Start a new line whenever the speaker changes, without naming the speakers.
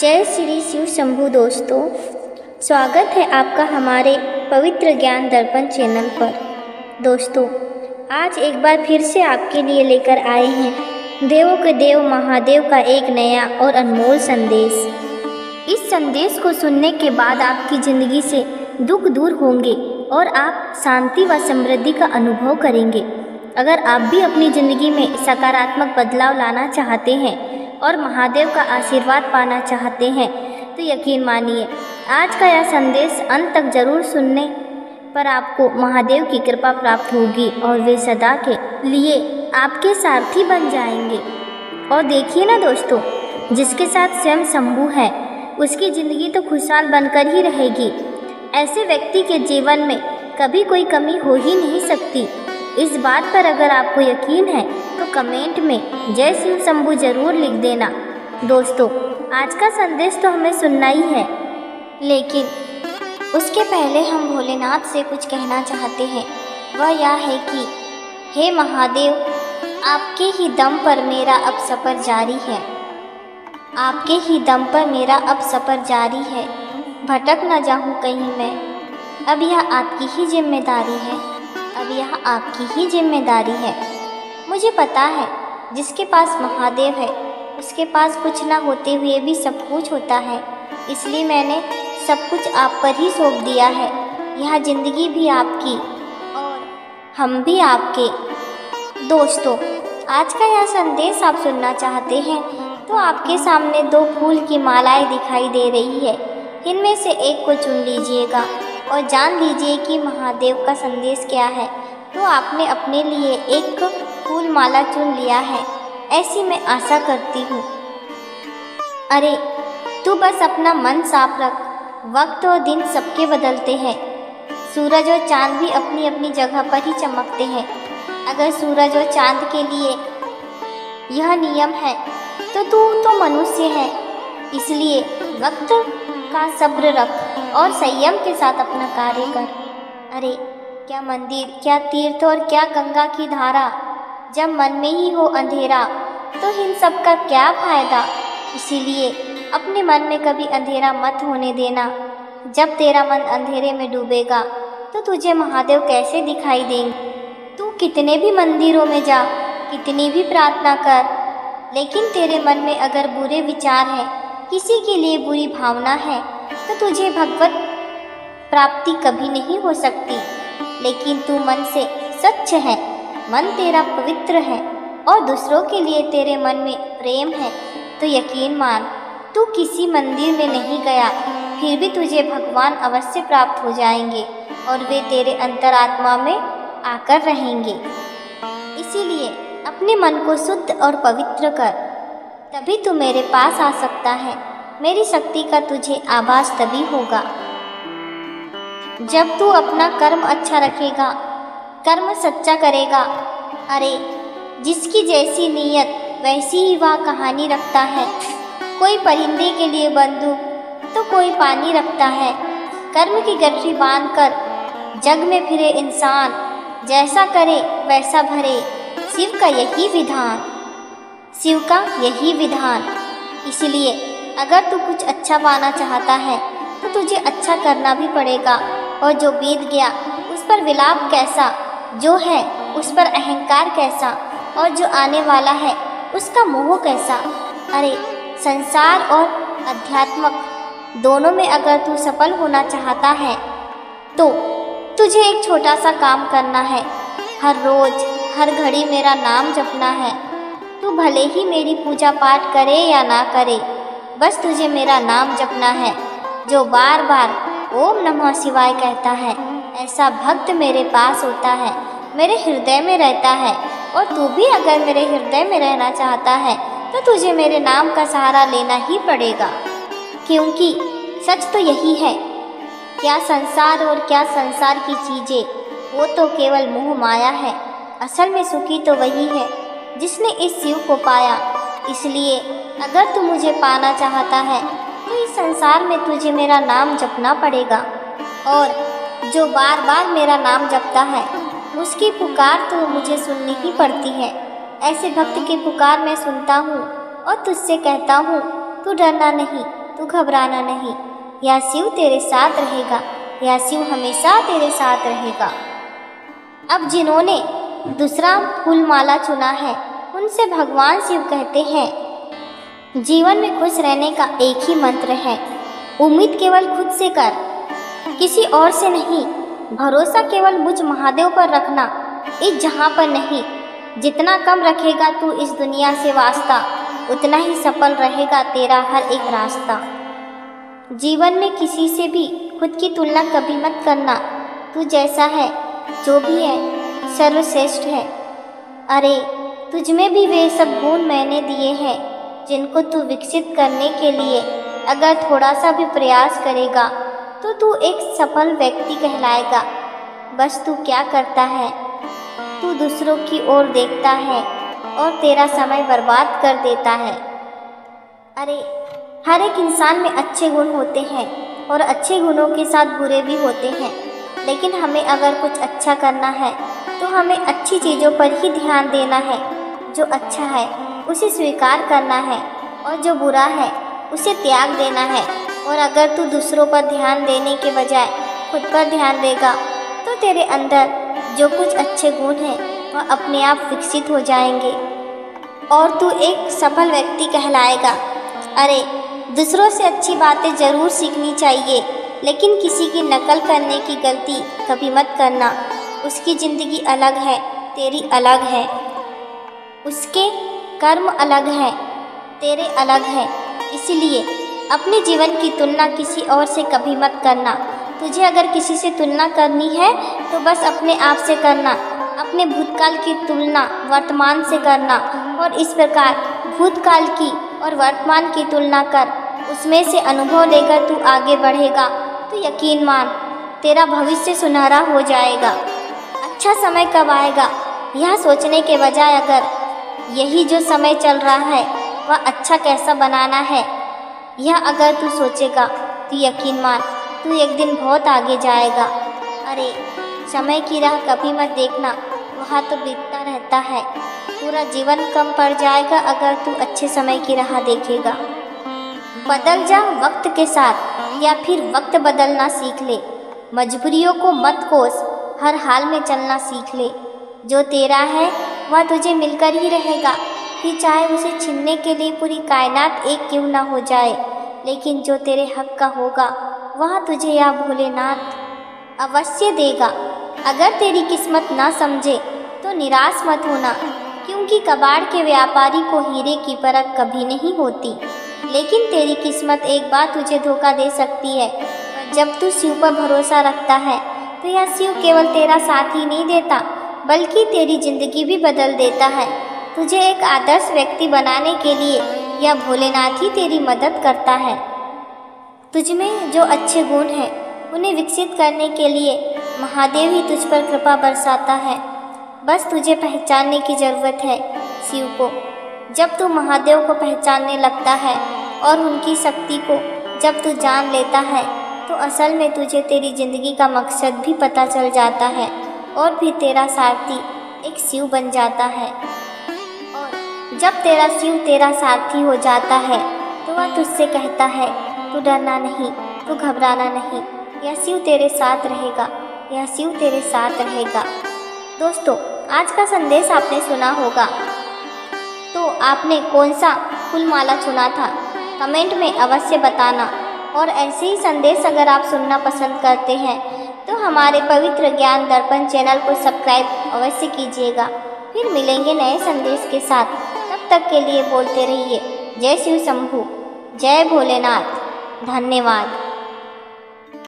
जय श्री शिव शंभु दोस्तों, स्वागत है आपका हमारे पवित्र ज्ञान दर्पण चैनल पर। दोस्तों, आज एक बार फिर से आपके लिए लेकर आए हैं देवों के देव महादेव का एक नया और अनमोल संदेश। इस संदेश को सुनने के बाद आपकी ज़िंदगी से दुख दूर होंगे और आप शांति व समृद्धि का अनुभव करेंगे। अगर आप भी अपनी ज़िंदगी में सकारात्मक बदलाव लाना चाहते हैं और महादेव का आशीर्वाद पाना चाहते हैं तो यकीन मानिए, आज का यह संदेश अंत तक जरूर सुनने पर आपको महादेव की कृपा प्राप्त होगी और वे सदा के लिए आपके सारथी बन जाएंगे। और देखिए ना दोस्तों, जिसके साथ स्वयं शंभु है उसकी ज़िंदगी तो खुशहाल बनकर ही रहेगी। ऐसे व्यक्ति के जीवन में कभी कोई कमी हो ही नहीं सकती। इस बात पर अगर आपको यकीन है तो कमेंट में जय शिव शंभु जरूर लिख देना। दोस्तों, आज का संदेश तो हमें सुनना ही है, लेकिन उसके पहले हम भोलेनाथ से कुछ कहना चाहते हैं। वह यह है कि हे महादेव, आपके ही दम पर मेरा अब सफ़र जारी है। आपके ही दम पर मेरा अब सफ़र जारी है। भटक न जाऊँ कहीं मैं, अब यह आपकी ही जिम्मेदारी है। अब यह आपकी ही जिम्मेदारी है। मुझे पता है जिसके पास महादेव है उसके पास कुछ ना होते हुए भी सब कुछ होता है, इसलिए मैंने सब कुछ आप पर ही सौंप दिया है। यह ज़िंदगी भी आपकी और हम भी आपके। दोस्तों, आज का यह संदेश आप सुनना चाहते हैं तो आपके सामने दो फूल की मालाएं दिखाई दे रही है। इनमें से एक को चुन लीजिएगा और जान लीजिए कि महादेव का संदेश क्या है। तो आपने अपने लिए एक फूल माला चुन लिया है, ऐसी मैं आशा करती हूँ। अरे तू बस अपना मन साफ रख। वक्त और दिन सबके बदलते हैं। सूरज और चांद भी अपनी अपनी जगह पर ही चमकते हैं। अगर सूरज और चांद के लिए यह नियम है तो तू तो मनुष्य है, इसलिए वक्त का सब्र रख और संयम के साथ अपना कार्य कर। अरे क्या मंदिर, क्या तीर्थ और क्या गंगा की धारा, जब मन में ही हो अंधेरा तो इन सब का क्या फायदा। इसीलिए अपने मन में कभी अंधेरा मत होने देना। जब तेरा मन अंधेरे में डूबेगा तो तुझे महादेव कैसे दिखाई देंगे। तू कितने भी मंदिरों में जा, कितनी भी प्रार्थना कर, लेकिन तेरे मन में अगर बुरे विचार हैं, किसी के लिए बुरी भावना है तो तुझे भगवत प्राप्ति कभी नहीं हो सकती। लेकिन तू मन से सच्च है, मन तेरा पवित्र है और दूसरों के लिए तेरे मन में प्रेम है तो यकीन मान, तू किसी मंदिर में नहीं गया फिर भी तुझे भगवान अवश्य प्राप्त हो जाएंगे और वे तेरे अंतरात्मा में आकर रहेंगे। इसीलिए अपने मन को शुद्ध और पवित्र कर, तभी तू मेरे पास आ सकता है। मेरी शक्ति का तुझे आभास तभी होगा जब तू अपना कर्म अच्छा रखेगा, कर्म सच्चा करेगा। अरे जिसकी जैसी नीयत वैसी ही वह कहानी रखता है। कोई परिंदे के लिए बंदूक तो कोई पानी रखता है। कर्म की गठरी बांधकर जग में फिरे इंसान, जैसा करे वैसा भरे। शिव का यही विधान, शिव का यही विधान। इसलिए अगर तू कुछ अच्छा पाना चाहता है तो तुझे अच्छा करना भी पड़ेगा। और जो बीत गया उस पर विलाप कैसा, जो है उस पर अहंकार कैसा, और जो आने वाला है उसका मोह कैसा। अरे संसार और अध्यात्मक दोनों में अगर तू सफल होना चाहता है तो तुझे एक छोटा सा काम करना है। हर रोज़ हर घड़ी मेरा नाम जपना है। तू भले ही मेरी पूजा पाठ करे या ना करे, बस तुझे मेरा नाम जपना है। जो बार बार ओम नमः शिवाय कहता है, ऐसा भक्त मेरे पास होता है, मेरे हृदय में रहता है। और तू भी अगर मेरे हृदय में रहना चाहता है तो तुझे मेरे नाम का सहारा लेना ही पड़ेगा, क्योंकि सच तो यही है। क्या संसार और क्या संसार की चीज़ें, वो तो केवल मोह माया है। असल में सुखी तो वही है जिसने इस शिव को पाया। इसलिए अगर तू मुझे पाना चाहता है तो इस संसार में तुझे मेरा नाम जपना पड़ेगा। और जो बार बार मेरा नाम जपता है उसकी पुकार तो मुझे सुननी ही पड़ती है। ऐसे भक्त की पुकार मैं सुनता हूँ और तुझसे कहता हूँ, तू डरना नहीं, तू घबराना नहीं, यह शिव तेरे साथ रहेगा, यह शिव हमेशा तेरे साथ रहेगा। अब जिन्होंने दूसरा फूल माला चुना है उनसे भगवान शिव कहते हैं, जीवन में खुश रहने का एक ही मंत्र है, उम्मीद केवल खुद से कर, किसी और से नहीं। भरोसा केवल मुझ महादेव पर रखना, इस जहां पर नहीं। जितना कम रखेगा तू इस दुनिया से वास्ता, उतना ही सफल रहेगा तेरा हर एक रास्ता। जीवन में किसी से भी खुद की तुलना कभी मत करना, तू जैसा है जो भी है सर्वश्रेष्ठ है। अरे तुझ में भी वे सब गुण मैंने दिए हैं जिनको तू विकसित करने के लिए अगर थोड़ा सा भी प्रयास करेगा तो तू एक सफल व्यक्ति कहलाएगा। बस तू क्या करता है, तू दूसरों की ओर देखता है और तेरा समय बर्बाद कर देता है। अरे हर एक इंसान में अच्छे गुण होते हैं और अच्छे गुणों के साथ बुरे भी होते हैं, लेकिन हमें अगर कुछ अच्छा करना है तो हमें अच्छी चीज़ों पर ही ध्यान देना है। जो अच्छा है उसे स्वीकार करना है और जो बुरा है उसे त्याग देना है। और अगर तू दूसरों पर ध्यान देने के बजाय खुद पर ध्यान देगा तो तेरे अंदर जो कुछ अच्छे गुण हैं वह अपने आप विकसित हो जाएंगे और तू एक सफल व्यक्ति कहलाएगा। अरे दूसरों से अच्छी बातें ज़रूर सीखनी चाहिए, लेकिन किसी की नकल करने की गलती कभी मत करना। उसकी ज़िंदगी अलग है, तेरी अलग है, उसके कर्म अलग हैं, तेरे अलग हैं। इसलिए अपने जीवन की तुलना किसी और से कभी मत करना। तुझे अगर किसी से तुलना करनी है तो बस अपने आप से करना, अपने भूतकाल की तुलना वर्तमान से करना और इस प्रकार भूतकाल की और वर्तमान की तुलना कर, उसमें से अनुभव लेकर तू आगे बढ़ेगा तो यकीन मान तेरा भविष्य सुनहरा हो जाएगा। अच्छा समय कब आएगा यह सोचने के बजाय अगर यही जो समय चल रहा है वह अच्छा कैसा बनाना है यह अगर तू सोचेगा तो यकीन मान तू एक दिन बहुत आगे जाएगा। अरे समय की राह कभी मत देखना, वहाँ तो बीतता रहता है। पूरा जीवन कम पड़ जाएगा अगर तू अच्छे समय की राह देखेगा। बदल जा वक्त के साथ या फिर वक्त बदलना सीख ले, मजबूरियों को मत कोस, हर हाल में चलना सीख ले। जो तेरा है वह तुझे मिलकर ही रहेगा, फिर चाहे उसे छीनने के लिए पूरी कायनात एक क्यों ना हो जाए। लेकिन जो तेरे हक का होगा वह तुझे या भोलेनाथ अवश्य देगा। अगर तेरी किस्मत ना समझे तो निराश मत होना, क्योंकि कबाड़ के व्यापारी को हीरे की परख कभी नहीं होती। लेकिन तेरी किस्मत एक बार तुझे धोखा दे सकती है, और जब तू शिव पर भरोसा रखता है तो यह शिव केवल तेरा साथ ही नहीं देता बल्कि तेरी जिंदगी भी बदल देता है। तुझे एक आदर्श व्यक्ति बनाने के लिए यह भोलेनाथ ही तेरी मदद करता है। तुझमें जो अच्छे गुण हैं उन्हें विकसित करने के लिए महादेव ही तुझ पर कृपा बरसाता है। बस तुझे पहचानने की ज़रूरत है शिव को। जब तू महादेव को पहचानने लगता है और उनकी शक्ति को जब तू जान लेता है तो असल में तुझे तेरी ज़िंदगी का मकसद भी पता चल जाता है और फिर तेरा सारथी एक शिव बन जाता है। और जब तेरा शिव तेरा सारथी हो जाता है तो वह तुझसे कहता है, तू डरना नहीं, तू घबराना नहीं, यह शिव तेरे साथ रहेगा, यह शिव तेरे साथ रहेगा। दोस्तों, आज का संदेश आपने सुना होगा, तो आपने कौन सा फूल माला चुना था कमेंट में अवश्य बताना। और ऐसे ही संदेश अगर आप सुनना पसंद करते हैं तो हमारे पवित्र ज्ञान दर्पण चैनल को सब्सक्राइब अवश्य कीजिएगा। फिर मिलेंगे नए संदेश के साथ, तब तक के लिए बोलते रहिए जय शिव शंभू, जय भोलेनाथ, धन्यवाद।